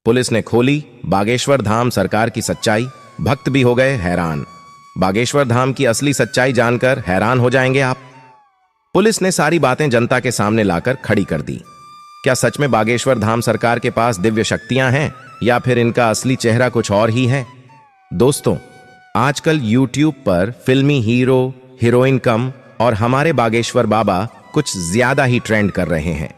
Police ने खोली बागेश्वर धाम सरकार की सच्चाई। भक्त भी हो गए हैरान। बागेश्वर धाम की असली सच्चाई जानकर हैरान हो जाएंगे आप। पुलिस ने सारी बातें जनता के सामने लाकर खड़ी कर दी। क्या सच में बागेश्वर धाम सरकार के पास दिव्य शक्तियां हैं या फिर इनका असली चेहरा कुछ और ही है? दोस्तों, आजकल YouTube पर फिल्मी हीरो हीरोइन कम और हमारे बागेश्वर बाबा कुछ ज्यादा ही ट्रेंड कर रहे हैं।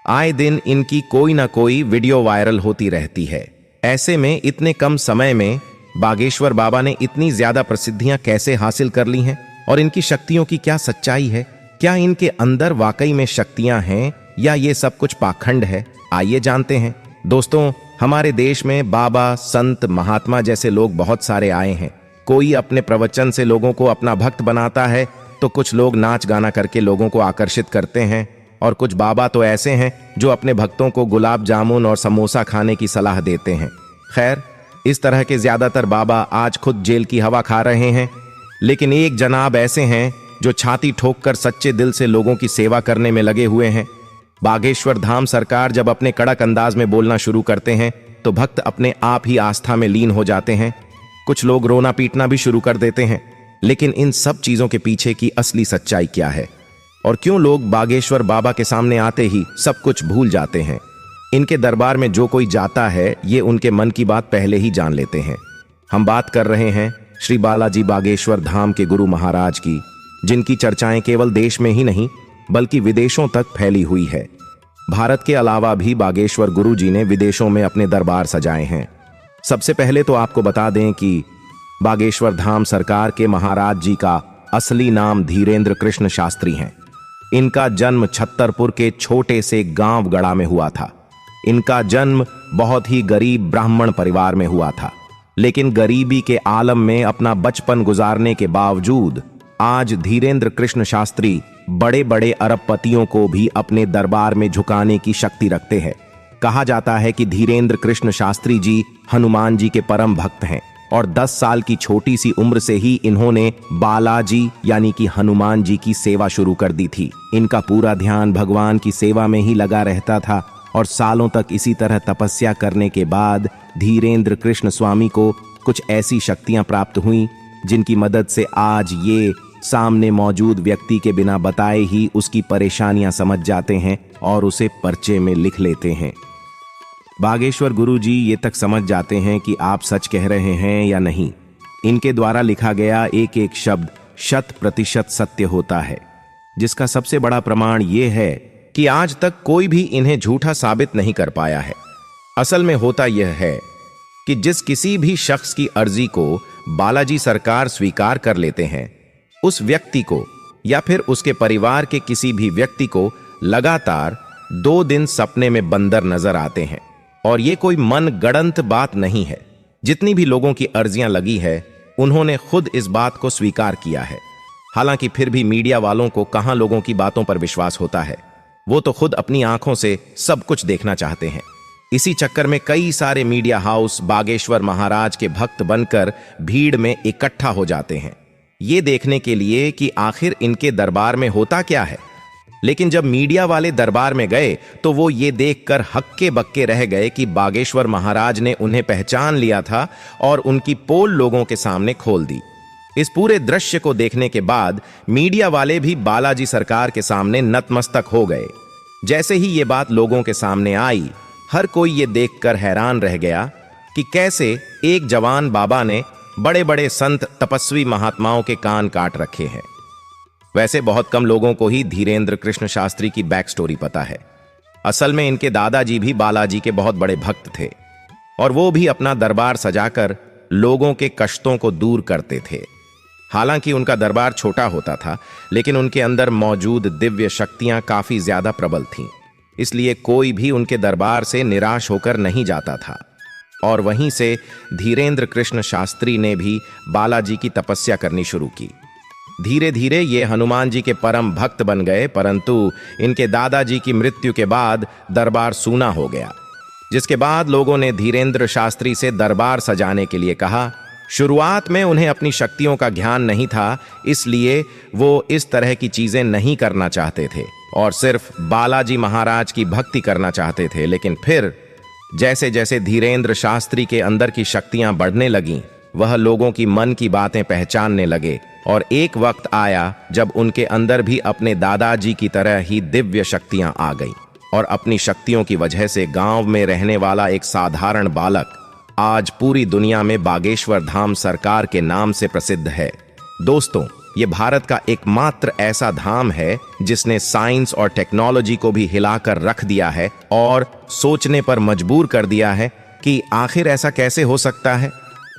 आए दिन इनकी कोई ना कोई वीडियो वायरल होती रहती है। ऐसे में इतने कम समय में बागेश्वर बाबा ने इतनी ज्यादा प्रसिद्धियां कैसे हासिल कर ली हैं और इनकी शक्तियों की क्या सच्चाई है? क्या इनके अंदर वाकई में शक्तियां हैं या ये सब कुछ पाखंड है? आइए जानते हैं। दोस्तों, हमारे देश में बाबा, संत, महात्मा जैसे लोग बहुत सारे आए हैं। कोई अपने प्रवचन से लोगों को अपना भक्त बनाता है तो कुछ लोग नाच गाना करके लोगों को आकर्षित करते हैं और कुछ बाबा तो ऐसे हैं जो अपने भक्तों को गुलाब जामुन और समोसा खाने की सलाह देते हैं। खैर, इस तरह के ज्यादातर बाबा आज खुद जेल की हवा खा रहे हैं, लेकिन एक जनाब ऐसे हैं जो छाती ठोककर सच्चे दिल से लोगों की सेवा करने में लगे हुए हैं। बागेश्वर धाम सरकार जब अपने कड़क अंदाज में बोलना शुरू करते हैं तो भक्त अपने आप ही आस्था में लीन हो जाते हैं। कुछ लोग रोना पीटना भी शुरू कर देते हैं। लेकिन इन सब चीजों के पीछे की असली सच्चाई क्या है और क्यों लोग बागेश्वर बाबा के सामने आते ही सब कुछ भूल जाते हैं? इनके दरबार में जो कोई जाता है ये उनके मन की बात पहले ही जान लेते हैं। हम बात कर रहे हैं श्री बालाजी बागेश्वर धाम के गुरु महाराज की, जिनकी चर्चाएं केवल देश में ही नहीं बल्कि विदेशों तक फैली हुई है। भारत के अलावा भी बागेश्वर गुरु जी ने विदेशों में अपने दरबार सजाए हैं। सबसे पहले तो आपको बता दें कि बागेश्वर धाम सरकार के महाराज जी का असली नाम धीरेंद्र कृष्ण शास्त्री हैं। इनका जन्म छत्तरपुर के छोटे से गांव गड़ा में हुआ था। इनका जन्म बहुत ही गरीब ब्राह्मण परिवार में हुआ था, लेकिन गरीबी के आलम में अपना बचपन गुजारने के बावजूद आज धीरेंद्र कृष्ण शास्त्री बड़े बड़े अरबपतियों को भी अपने दरबार में झुकाने की शक्ति रखते हैं। कहा जाता है कि धीरेंद्र कृष्ण शास्त्री जी हनुमान जी के परम भक्त हैं और 10 साल की छोटी सी उम्र से ही इन्होंने बालाजी यानी कि हनुमान जी की सेवा शुरू कर दी थी। इनका पूरा ध्यान भगवान की सेवा में ही लगा रहता था और सालों तक इसी तरह तपस्या करने के बाद धीरेंद्र कृष्ण स्वामी को कुछ ऐसी शक्तियां प्राप्त हुईं जिनकी मदद से आज ये सामने मौजूद व्यक्ति के बिना बताए ही उसकी परेशानियां समझ जाते हैं और उसे पर्चे में लिख लेते हैं। बागेश्वर गुरु जी ये तक समझ जाते हैं कि आप सच कह रहे हैं या नहीं। इनके द्वारा लिखा गया एक एक शब्द 100% सत्य होता है, जिसका सबसे बड़ा प्रमाण ये है कि आज तक कोई भी इन्हें झूठा साबित नहीं कर पाया है। असल में होता यह है कि जिस किसी भी शख्स की अर्जी को बालाजी सरकार स्वीकार कर लेते हैं, उस व्यक्ति को या फिर उसके परिवार के किसी भी व्यक्ति को लगातार 2 दिन सपने में बंदर नजर आते हैं। और ये कोई मन गढ़ंत बात नहीं है। जितनी भी लोगों की अर्जियां लगी है उन्होंने खुद इस बात को स्वीकार किया है। हालांकि फिर भी मीडिया वालों को कहां लोगों की बातों पर विश्वास होता है। वो तो खुद अपनी आंखों से सब कुछ देखना चाहते हैं। इसी चक्कर में कई सारे मीडिया हाउस बागेश्वर महाराज के भक्त बनकर भीड़ में इकट्ठा हो जाते हैं, ये देखने के लिए कि आखिर इनके दरबार में होता क्या है। लेकिन जब मीडिया वाले दरबार में गए तो वो ये देखकर हक्के बक्के रह गए कि बागेश्वर महाराज ने उन्हें पहचान लिया था और उनकी पोल लोगों के सामने खोल दी। इस पूरे दृश्य को देखने के बाद मीडिया वाले भी बालाजी सरकार के सामने नतमस्तक हो गए। जैसे ही ये बात लोगों के सामने आई, हर कोई ये देखकर हैरान रह गया कि कैसे एक जवान बाबा ने बड़े बड़े संत तपस्वी महात्माओं के कान काट रखे हैं। वैसे बहुत कम लोगों को ही धीरेंद्र कृष्ण शास्त्री की बैक स्टोरी पता है। असल में इनके दादाजी भी बालाजी के बहुत बड़े भक्त थे और वो भी अपना दरबार सजाकर लोगों के कष्टों को दूर करते थे। हालांकि उनका दरबार छोटा होता था, लेकिन उनके अंदर मौजूद दिव्य शक्तियां काफी ज्यादा प्रबल थीं। इसलिए कोई भी उनके दरबार से निराश होकर नहीं जाता था। और वहीं से धीरेंद्र कृष्ण शास्त्री ने भी बालाजी की तपस्या करनी शुरू की। धीरे धीरे ये हनुमान जी के परम भक्त बन गए, परंतु इनके दादाजी की मृत्यु के बाद दरबार सूना हो गया, जिसके बाद लोगों ने धीरेंद्र शास्त्री से दरबार सजाने के लिए कहा। शुरुआत में उन्हें अपनी शक्तियों का ज्ञान नहीं था, इसलिए वो इस तरह की चीजें नहीं करना चाहते थे और सिर्फ बालाजी महाराज की भक्ति करना चाहते थे। लेकिन फिर जैसे जैसे धीरेन्द्र शास्त्री के अंदर की शक्तियां बढ़ने लगीं, वह लोगों की मन की बातें पहचानने लगे और एक वक्त आया जब उनके अंदर भी अपने दादाजी की तरह ही दिव्य शक्तियां आ गईं और अपनी शक्तियों की वजह से गांव में रहने वाला एक साधारण बालक आज पूरी दुनिया में बागेश्वर धाम सरकार के नाम से प्रसिद्ध है। दोस्तों, ये भारत का एकमात्र ऐसा धाम है जिसने साइंस और टेक्नोलॉजी को भी हिलाकर रख दिया है और सोचने पर मजबूर कर दिया है कि आखिर ऐसा कैसे हो सकता है।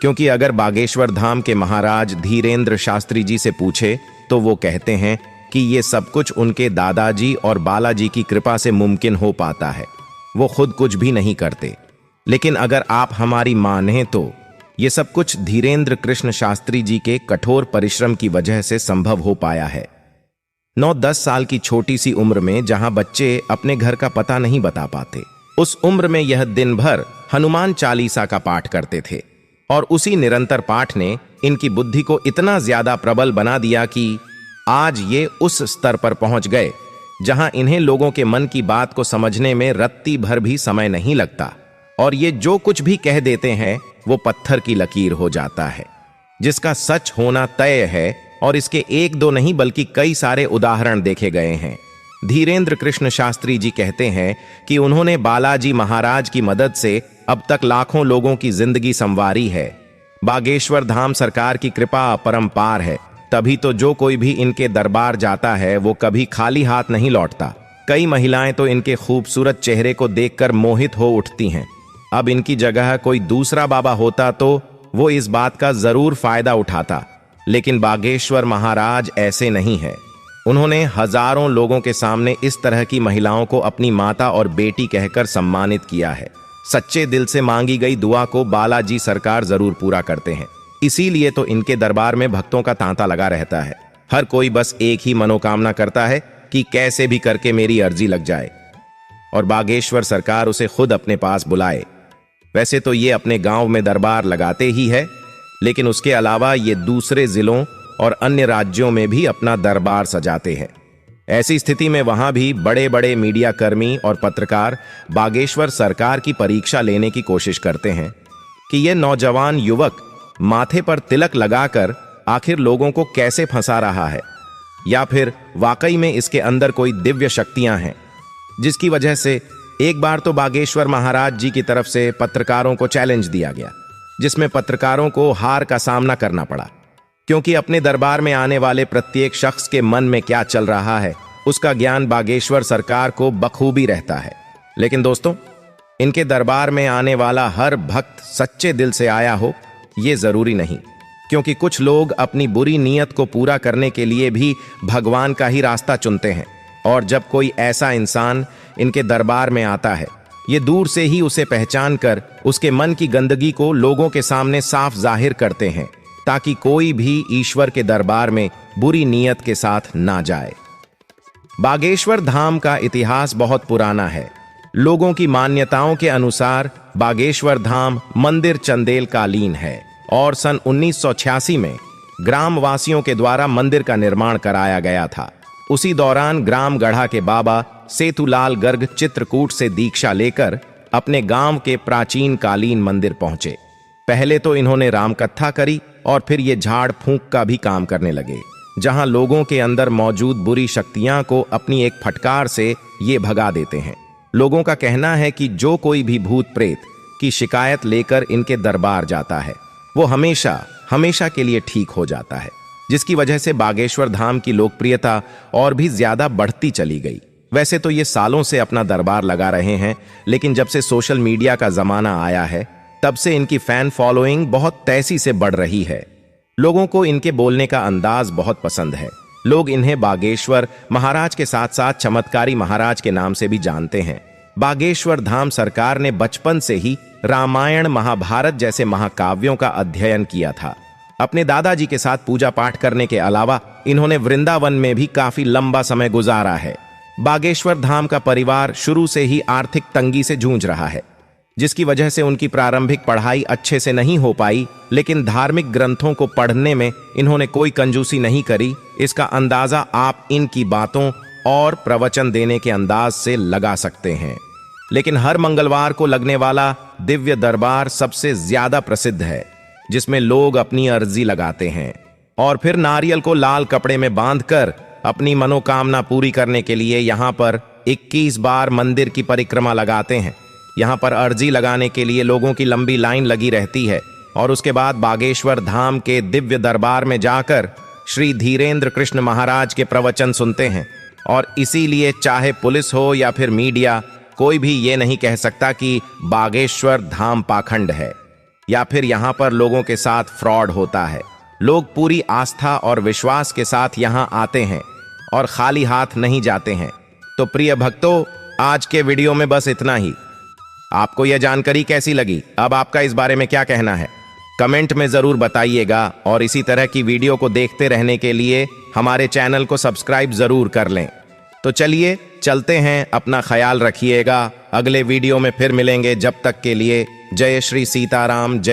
क्योंकि अगर बागेश्वर धाम के महाराज धीरेन्द्र शास्त्री जी से पूछे तो वो कहते हैं कि ये सब कुछ उनके दादाजी और बालाजी की कृपा से मुमकिन हो पाता है। वो खुद कुछ भी नहीं करते, लेकिन अगर आप हमारी मानें तो ये सब कुछ धीरेन्द्र कृष्ण शास्त्री जी के कठोर परिश्रम की वजह से संभव हो पाया है। 9-10 साल की छोटी सी उम्र में जहां बच्चे अपने घर का पता नहीं बता पाते, उस उम्र में यह दिन भर हनुमान चालीसा का पाठ करते थे और उसी निरंतर पाठ ने इनकी बुद्धि को इतना ज्यादा प्रबल बना दिया कि आज ये उस स्तर पर पहुंच गए जहां इन्हें लोगों के मन की बात को समझने में रत्ती भर भी समय नहीं लगता और ये जो कुछ भी कह देते हैं वो पत्थर की लकीर हो जाता है, जिसका सच होना तय है। और इसके एक दो नहीं बल्कि कई सारे उदाहरण देखे गए हैं। धीरेन्द्र कृष्ण शास्त्री जी कहते हैं कि उन्होंने बालाजी महाराज की मदद से अब तक लाखों लोगों की जिंदगी संवारी है। बागेश्वर धाम सरकार की कृपा अपरंपार है, तभी तो जो कोई भी इनके दरबार जाता है वो कभी खाली हाथ नहीं लौटता। कई महिलाएं तो इनके खूबसूरत चेहरे को देखकर मोहित हो उठती हैं। अब इनकी जगह कोई दूसरा बाबा होता तो वो इस बात का जरूर फायदा उठाता, लेकिन बागेश्वर महाराज ऐसे नहीं है। उन्होंने हजारों लोगों के सामने इस तरह की महिलाओं को अपनी माता और बेटी कहकर सम्मानित किया है। सच्चे दिल से मांगी गई दुआ को बालाजी सरकार जरूर पूरा करते हैं, इसीलिए तो इनके दरबार में भक्तों का तांता लगा रहता है। हर कोई बस एक ही मनोकामना करता है कि कैसे भी करके मेरी अर्जी लग जाए और बागेश्वर सरकार उसे खुद अपने पास बुलाए। वैसे तो ये अपने गांव में दरबार लगाते ही है, लेकिन उसके अलावा ये दूसरे जिलों और अन्य राज्यों में भी अपना दरबार सजाते हैं। ऐसी स्थिति में वहां भी बड़े बड़े मीडिया कर्मी और पत्रकार बागेश्वर सरकार की परीक्षा लेने की कोशिश करते हैं कि यह नौजवान युवक माथे पर तिलक लगाकर आखिर लोगों को कैसे फंसा रहा है, या फिर वाकई में इसके अंदर कोई दिव्य शक्तियां हैं। जिसकी वजह से एक बार तो बागेश्वर महाराज जी की तरफ से पत्रकारों को चैलेंज दिया गया, जिसमें पत्रकारों को हार का सामना करना पड़ा, क्योंकि अपने दरबार में आने वाले प्रत्येक शख्स के मन में क्या चल रहा है उसका ज्ञान बागेश्वर सरकार को बखूबी रहता है। लेकिन दोस्तों, इनके दरबार में आने वाला हर भक्त सच्चे दिल से आया हो ये जरूरी नहीं, क्योंकि कुछ लोग अपनी बुरी नीयत को पूरा करने के लिए भी भगवान का ही रास्ता चुनते हैं। और जब कोई ऐसा इंसान इनके दरबार में आता है, ये दूर से ही उसे पहचान कर उसके मन की गंदगी को लोगों के सामने साफ जाहिर करते हैं, ताकि कोई भी ईश्वर के दरबार में बुरी नीयत के साथ ना जाए। बागेश्वर धाम का इतिहास बहुत पुराना है। लोगों की मान्यताओं के अनुसार बागेश्वर धाम मंदिर चंदेल कालीन है और सन 1986 में ग्रामवासियों के द्वारा मंदिर का निर्माण कराया गया था। उसी दौरान ग्राम गढ़ा के बाबा सेतुलाल गर्ग चित्रकूट से दीक्षा लेकर अपने गांव के प्राचीन कालीन मंदिर पहुंचे। पहले तो इन्होंने रामकथा करी और फिर ये झाड़ फूंक का भी काम करने लगे, जहां लोगों के अंदर मौजूद बुरी शक्तियां को अपनी एक फटकार से ये भगा देते हैं। लोगों का कहना है कि जो कोई भी भूत प्रेत की शिकायत लेकर इनके दरबार जाता है वो हमेशा हमेशा के लिए ठीक हो जाता है, जिसकी वजह से बागेश्वर धाम की लोकप्रियता और भी ज्यादा बढ़ती चली गई। वैसे तो ये सालों से अपना दरबार लगा रहे हैं, लेकिन जब से सोशल मीडिया का जमाना आया है तब से इनकी फैन फॉलोइंग बहुत तेजी से बढ़ रही है। लोगों को इनके बोलने का अंदाज बहुत पसंद है। लोग इन्हें बागेश्वर महाराज के साथ साथ चमत्कारी महाराज के नाम से भी जानते हैं। बागेश्वर धाम सरकार ने बचपन से ही रामायण महाभारत जैसे महाकाव्यों का अध्ययन किया था। अपने दादाजी के साथ पूजा पाठ करने के अलावा इन्होंने वृंदावन में भी काफी लंबा समय गुजारा है। बागेश्वर धाम का परिवार शुरू से ही आर्थिक तंगी से जूझ रहा है, जिसकी वजह से उनकी प्रारंभिक पढ़ाई अच्छे से नहीं हो पाई, लेकिन धार्मिक ग्रंथों को पढ़ने में इन्होंने कोई कंजूसी नहीं करी। इसका अंदाजा आप इनकी बातों और प्रवचन देने के अंदाज से लगा सकते हैं। लेकिन हर मंगलवार को लगने वाला दिव्य दरबार सबसे ज्यादा प्रसिद्ध है, जिसमें लोग अपनी अर्जी लगाते हैं और फिर नारियल को लाल कपड़े में बांधकर अपनी मनोकामना पूरी करने के लिए यहाँ पर 21 बार मंदिर की परिक्रमा लगाते हैं। यहाँ पर अर्जी लगाने के लिए लोगों की लंबी लाइन लगी रहती है और उसके बाद बागेश्वर धाम के दिव्य दरबार में जाकर श्री धीरेन्द्र कृष्ण महाराज के प्रवचन सुनते हैं। और इसीलिए चाहे पुलिस हो या फिर मीडिया, कोई भी ये नहीं कह सकता कि बागेश्वर धाम पाखंड है या फिर यहाँ पर लोगों के साथ फ्रॉड होता है। लोग पूरी आस्था और विश्वास के साथ यहाँ आते हैं और खाली हाथ नहीं जाते हैं। तो प्रिय भक्तों, आज के वीडियो में बस इतना ही। आपको यह जानकारी कैसी लगी? अब आपका इस बारे में क्या कहना है? कमेंट में जरूर बताइएगा और इसी तरह की वीडियो को देखते रहने के लिए हमारे चैनल को सब्सक्राइब जरूर कर लें। तो चलिए चलते हैं, अपना ख्याल रखिएगा। अगले वीडियो में फिर मिलेंगे, जब तक के लिए जय श्री सीताराम, जय